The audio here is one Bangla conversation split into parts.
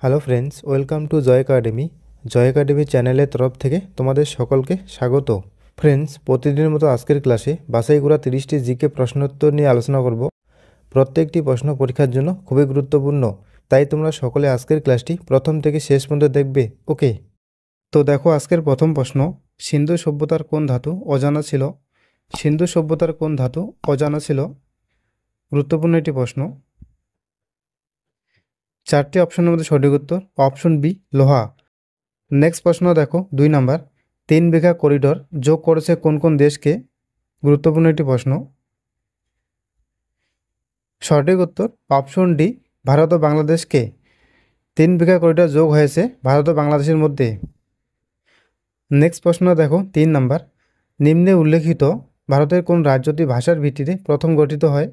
Hello friends, welcome to Joy academy. Joy academy চ্যানেলের তরফ থেকে তোমাদের সকলকে স্বাগত। ফ্রেন্ডস, প্রতিদিনের মতো আজকের ক্লাসে বাছাই করা 30টি জিকে প্রশ্নোত্তর নিয়ে আলোচনা করব। প্রত্যেকটি প্রশ্ন পরীক্ষার জন্য খুবই গুরুত্বপূর্ণ, তাই তোমরা সকলে আজকের ক্লাসটি প্রথম থেকে শেষ পর্যন্ত দেখবে। ওকে, তো দেখো আজকের প্রথম প্রশ্ন, সিন্ধু সভ্যতার কোন ধাতু অজানা ছিল? সিন্ধু সভ্যতার কোন ধাতু অজানা ছিল? গুরুত্বপূর্ণ একটি প্রশ্ন। চারটি অপশনের মধ্যে সঠিক উত্তর অপশন বি লোহা। নেক্সট প্রশ্ন দেখো 2 নাম্বার, 3 বিঘা করিডোর যোগ করেছে কোন কোন দেশকে? গুরুত্বপূর্ণ একটি প্রশ্ন। সঠিক উত্তর অপশন ডি ভারত ও বাংলাদেশকে। 3 বিঘা করিডোর যোগ হয়েছে ভারত ও বাংলাদেশের মধ্যে। নেক্সট প্রশ্ন দেখো 3 নাম্বার, নিম্নে উল্লেখিত ভারতের কোন রাজ্যটি ভাষার ভিত্তিতে প্রথম গঠিত হয়?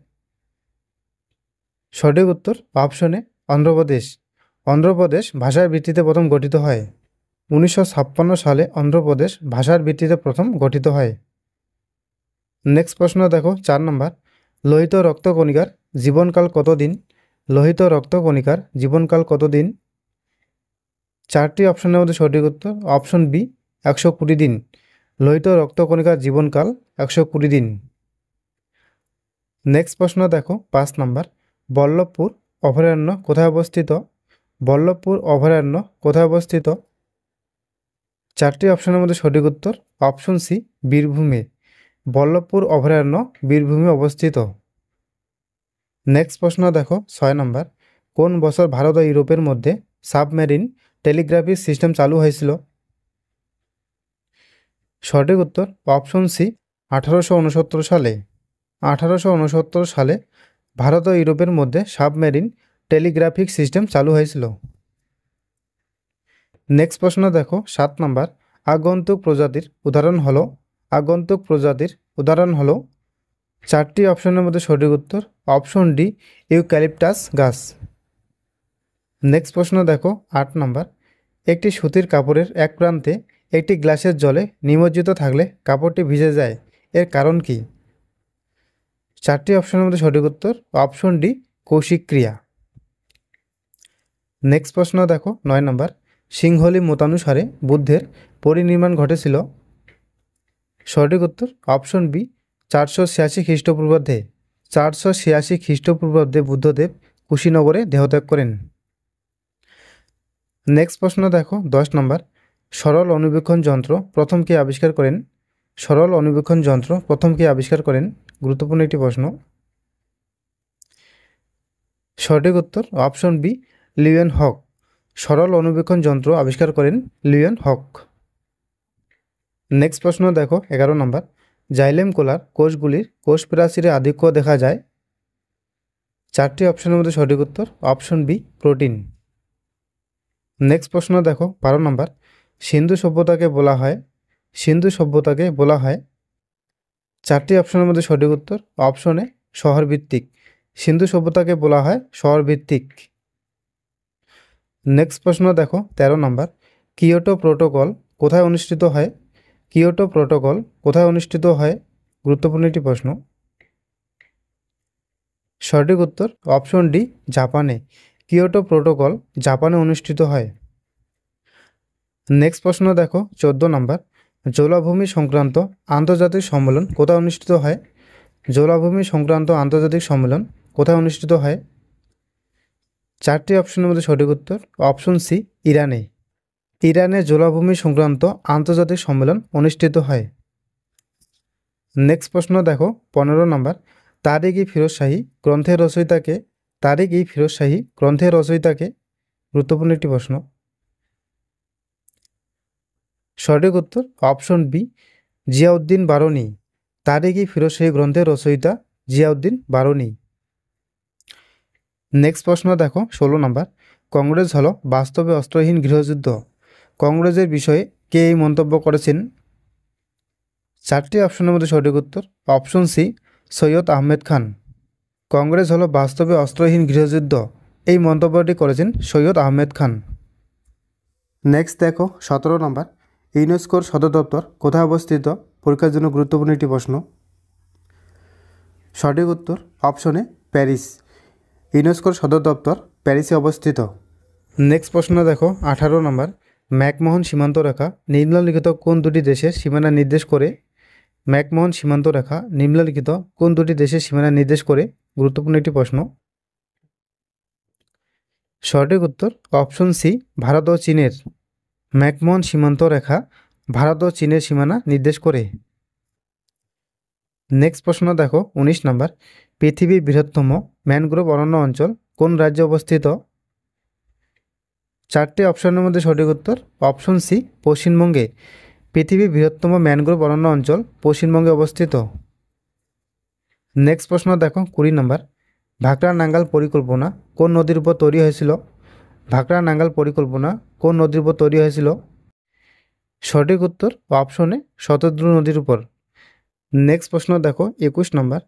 সঠিক উত্তর অপশনে অন্ধ্রপ্রদেশ। অন্ধ্রপ্রদেশ ভাষার ভিত্তিতে প্রথম গঠিত হয়। 1956 সালে অন্ধ্রপ্রদেশ ভাষার ভিত্তিতে প্রথম গঠিত হয়। নেক্সট প্রশ্ন দেখো 4 নম্বর, লোহিত রক্তকণিকার জীবনকাল কতদিন? লোহিত রক্তকণিকার জীবনকাল কতদিন? চারটি অপশনের মধ্যে সঠিক উত্তর অপশন বি 120 দিন। লোহিত রক্তকণিকার জীবনকাল 120 দিন। নেক্সট প্রশ্ন দেখো 5 নম্বর, বল্লভপুর অভয়ারণ্য কোথায় অবস্থিত? বল্লভপুর অভয়ারণ্য কোথায় অবস্থিত? চারটি অপশনের মধ্যে সঠিক উত্তর অপশন সি বীরভূমে। বল্লভপুর অভয়ারণ্য বীরভূমে অবস্থিত। নেক্সট প্রশ্ন দেখো 6 নম্বর, কোন বছর ভারত ও ইউরোপের মধ্যে সাবমেরিন টেলিগ্রাফি সিস্টেম চালু হয়েছিল? সঠিক উত্তর অপশন সি 1869 সালে। 1869 সালে ভারত ও ইউরোপের মধ্যে সাবমেরিন টেলিগ্রাফিক সিস্টেম চালু হয়েছিল। নেক্সট প্রশ্ন দেখো 7 নম্বর, আগন্তুক প্রজাতির উদাহরণ হলো? আগন্তুক প্রজাতির উদাহরণ হলো? চারটি অপশনের মধ্যে সঠিক উত্তর অপশন ডি ইউক্যালিপটাস গাছ। নেক্সট প্রশ্ন দেখো 8 নম্বর, একটি সুতির কাপড়ের এক প্রান্তে একটি গ্লাসের জলে নিমজ্জিত থাকলে কাপড়টি ভিজে যায়, এর কারণ কি? চারটি অপশনের মধ্যে সঠিক উত্তর অপশন ডি কৌশিক ক্রিয়া। নেক্সট প্রশ্ন দেখো 9 নম্বর, সিংহলি মতানুসারে বুদ্ধের পরিনির্মাণ ঘটেছিল? সঠিক উত্তর অপশন বি 486 খ্রিস্টপূর্বাব্দে। 486 খ্রিস্টপূর্বাব্দে বুদ্ধদেব কুশীনগরে দেহত্যাগ করেন। নেক্সট প্রশ্ন দেখো 10 নম্বর, সরল অণুবীক্ষণ যন্ত্র প্রথম কে আবিষ্কার করেন? সরল অণুবীক্ষণ যন্ত্র প্রথম কে আবিষ্কার করেন? গুরুত্বপূর্ণ একটি প্রশ্ন। সঠিক উত্তর অপশন বি লিওয়েন হক। সরল অণুবীক্ষণ যন্ত্র আবিষ্কার করেন লিওয়েন হক। নেক্সট প্রশ্ন দেখো 11 নম্বর, জাইলেম কোলার কোষগুলির কোষ প্রাচীরে আধিক্য দেখা যায়? চারটি অপশনের মধ্যে সঠিক উত্তর অপশন বি প্রোটিন। নেক্সট প্রশ্ন দেখো 12 নম্বর, সিন্ধু সভ্যতাকে বলা হয়? সিন্ধু সভ্যতাকে বলা হয়? চারটি অপশনের মধ্যে সঠিক উত্তর অপশন এ শহরভিত্তিক। সিন্ধু সভ্যতাকে বলা হয় শহরভিত্তিক। নেক্সট প্রশ্ন দেখো 13 নম্বর, কিয়োটো প্রোটোকল কোথায় অনুষ্ঠিত হয়? কিয়োটো প্রোটোকল কোথায় অনুষ্ঠিত হয়? গুরুত্বপূর্ণ একটি প্রশ্ন। সঠিক উত্তর অপশন ডি জাপানে। কিয়োটো প্রোটোকল জাপানে অনুষ্ঠিত হয়। নেক্সট প্রশ্ন দেখো 14 নম্বর, জলাভূমি সংক্রান্ত আন্তর্জাতিক সম্মেলন কোথায় অনুষ্ঠিত হয়? জলাভূমি সংক্রান্ত আন্তর্জাতিক সম্মেলন কোথায় অনুষ্ঠিত হয়? চারটি অপশনের মধ্যে সঠিক উত্তর অপশন সি ইরানে। ইরানে জলাভূমি সংক্রান্ত আন্তর্জাতিক সম্মেলন অনুষ্ঠিত হয়। নেক্সট প্রশ্ন দেখো 15 নম্বর, তারিক-ই-ফিরোজ শাহী গ্রন্থের রচয়িতাকে? তারিক-ই-ফিরোজ শাহী গ্রন্থের রচয়িতাকে? গুরুত্বপূর্ণ একটি প্রশ্ন। সঠিক উত্তর অপশন বি জিয়াউদ্দিন বারনী। তারিক-ই-ফিরোজ শাহী গ্রন্থের রচয়িতা জিয়াউদ্দিন বারনী। নেক্সট প্রশ্ন দেখো 16 নম্বর, কংগ্রেস হলো বাস্তবে অস্ত্রহীন গৃহযুদ্ধ। কংগ্রেসের বিষয়ে কে এই মন্তব্য করেছেন? চারটি অপশনের মধ্যে সঠিক উত্তর অপশন সি সৈয়দ আহমেদ খান। কংগ্রেস হলো বাস্তবে অস্ত্রহীন গৃহযুদ্ধ, এই মন্তব্যটি করেছেন সৈয়দ আহমেদ খান। নেক্সট দেখো 17 নম্বর, ইউনেস্কোর সদর দপ্তর কোথায় অবস্থিত? পরীক্ষার জন্য গুরুত্বপূর্ণ একটি প্রশ্ন। সঠিক উত্তর অপশনে প্যারিস। ইউনেস্কোর সদর দপ্তর প্যারিসে অবস্থিত। নেক্সট প্রশ্ন দেখো 18 নম্বর, ম্যাকমোহন সীমান্ত রেখা নিম্নলিখিত কোন দুটি দেশের সীমানা নির্দেশ করে? ম্যাকমোহন সীমান্ত রেখা নিম্নলিখিত কোন দুটি দেশের সীমানা নির্দেশ করে? গুরুত্বপূর্ণ একটি প্রশ্ন। সঠিক উত্তর অপশন সি, ভারত ও চীনের। ম্যাকমোহন সীমান্ত রেখা ভারত ও চীনের সীমানা নির্দেশ করে। নেক্সট প্রশ্ন দেখো 19 নম্বর, পৃথিবীর বৃহত্তম ম্যানগ্রোভ অরণ্য অঞ্চল কোন রাজ্যে অবস্থিত? চারটি অপশনের মধ্যে সঠিক উত্তর অপশন সি, পশ্চিমবঙ্গে। পৃথিবীর বৃহত্তম ম্যানগ্রোভ অরণ্য অঞ্চল পশ্চিমবঙ্গে অবস্থিত। নেক্সট প্রশ্ন দেখো 20 নম্বর, ভাকরা নাঙ্গাল পরিকল্পনা কোন নদীর উপর তৈরি হয়েছিল? ভাকরা নাঙ্গাল পরিকল্পনা কোন নদীর উপর তৈরি হয়েছিল? সঠিক উত্তর অপশনে শতদ্রু নদীর উপর। নেক্সট প্রশ্ন দেখো 21 নম্বর,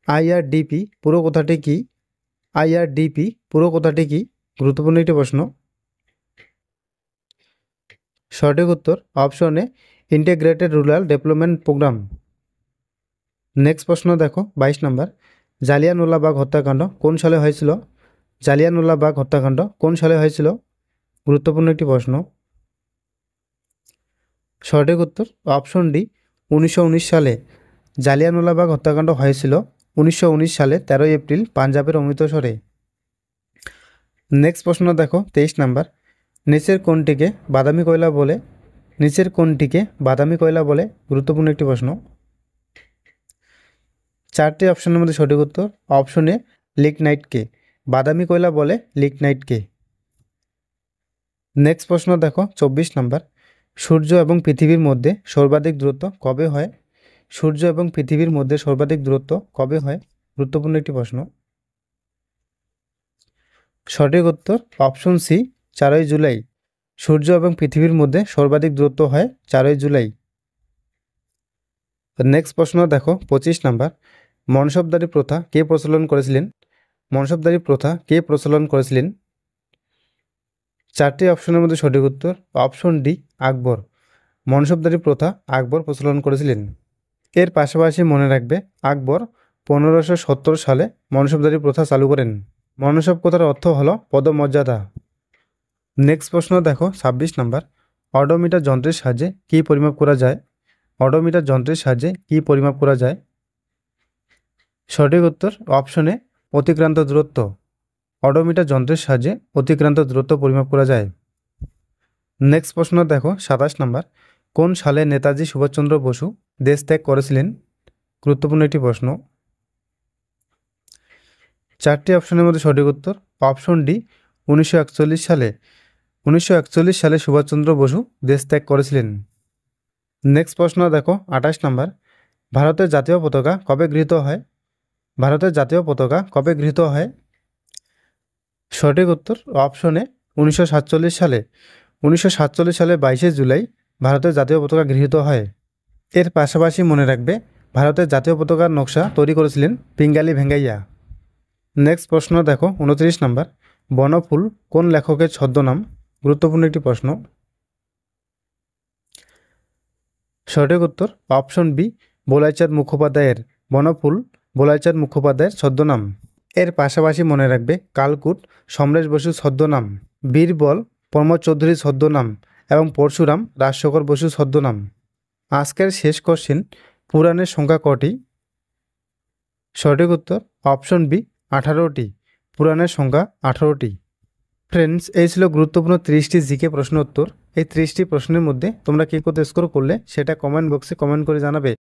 আইআরডিপি পুরো কথাটি কি? আইআরডিপি পুরো কথাটি কি? গুরুত্বপূর্ণ একটি প্রশ্ন। সঠিক উত্তর অপশনে integrated rural development program. Next প্রশ্ন দেখো 22 নম্বর, জালিয়ানওয়ালাবাগ হত্যাকাণ্ড কোন সালে হয়েছিল? জালিয়ানওয়ালাবাগ হত্যাকাণ্ড কোন সালে হয়েছিল? গুরুত্বপূর্ণ একটি প্রশ্ন। সঠিক উত্তর অপশন ডি, 1919 সালে। জালিয়ানওয়ালাবাগ হত্যাকাণ্ড হয়েছিল 1919 সালে 13 এপ্রিল পাঞ্জাবের অমৃতসরে। নেক্সট প্রশ্ন দেখো 23 নম্বর, নিচের কোনটিকে বাদামি কয়লা বলে? নিচের কোনটিকে বাদামি কয়লা বলে? গুরুত্বপূর্ণ একটি প্রশ্ন। চারটি অপশনের মধ্যে সঠিক উত্তর অপশন এ, লিগনাইটকে। বাদামি কয়লা বলে লিগনাইটকে। নেক্সট প্রশ্ন দেখো 24 নম্বর, সূর্য এবং পৃথিবীর মধ্যে সর্বাধিক দূরত্ব কবে হয়? সূর্য এবং পৃথিবীর মধ্যে সর্বাধিক দূরত্ব কবে হয়? গুরুত্বপূর্ণ একটি প্রশ্ন। সঠিক উত্তর অপশন সি, 4 জুলাই। সূর্য এবং পৃথিবীর মধ্যে সর্বাধিক দূরত্ব হয় 4 জুলাই। নেক্সট প্রশ্ন দেখো 25 নম্বর, মনসবদারি প্রথা কে প্রচলন করেছিলেন? মনসবদারি প্রথা কে প্রচলন করেছিলেন? চারটি অপশনের মধ্যে সঠিক উত্তর অপশন ডি, আকবর। মনসবদারি প্রথা আকবর প্রচলন করেছিলেন। এর পাশাপাশি মনে রাখবে আকবর 1570 সালে মনসবদারি প্রথা চালু করেন। মনসব কথার অর্থ হলো পদমর্যাদা। নেক্সট প্রশ্ন দেখো 26 নম্বর, অডোমিটার যন্ত্রের সাহায্যে কী পরিমাপ করা যায়? অডোমিটার যন্ত্রের সাহায্যে কী পরিমাপ করা যায়? সঠিক উত্তর অপশনে অতিক্রান্ত দূরত্ব। অডোমিটার যন্ত্রের সাহায্যে অতিক্রান্ত দূরত্ব পরিমাপ করা যায়। নেক্সট প্রশ্ন দেখো 27 নম্বর, কোন সালে নেতাজি সুভাষচন্দ্র বসু দেশ ত্যাগ করেছিলেন? গুরুত্বপূর্ণ একটি প্রশ্ন। চারটি অপশনের মধ্যে সঠিক উত্তর অপশন ডি, 1941 সালে। 1941 সালে সুভাষচন্দ্র বসু দেশ ত্যাগ করেছিলেন। নেক্সট প্রশ্ন দেখো 28 নম্বর, ভারতের জাতীয় পতাকা কবে গৃহীত হয়? ভারতের জাতীয় পতাকা কবে গৃহীত হয়? সঠিক উত্তর অপশনে 1947 সালে। 1947 সালে 22 জুলাই ভারতের জাতীয় পতাকা গৃহীত হয়। এর পাশাপাশি মনে রাখবে ভারতের জাতীয় পতাকার নকশা তৈরি করেছিলেন পিঙ্গালি ভেঙ্গাইয়া। নেক্সট প্রশ্ন দেখো 29 নম্বর, বনফুল কোন লেখকের ছদ্মনাম? গুরুত্বপূর্ণ একটি প্রশ্ন। সঠিক উত্তর অপশন বি, বলাইচাঁদ মুখোপাধ্যায়ের। বনফুল বলাইচাঁদ মুখোপাধ্যায়ের ছদ্মনাম। এর পাশাপাশি মনে রাখবে কালকুট সমরেশ বসুর ছদ্মনাম, বীরবল প্রমোদ চৌধুরীর ছদ্মনাম এবং পরশুরাম রাজশেখর বসুর ছদ্মনাম। আজকের শেষ কোশ্চেন, পুরাণের সংখ্যা কটি? সঠিক উত্তর অপশন বি, 18টি। পুরাণের সংখ্যা 18টি। ফ্রেন্ডস, এই ছিল গুরুত্বপূর্ণ 30টি জিকে প্রশ্ন উত্তর। এই 30টি প্রশ্নের মধ্যে তোমরা কী কত স্কোর করলে সেটা কমেন্ট বক্সে কমেন্ট করে জানাবে।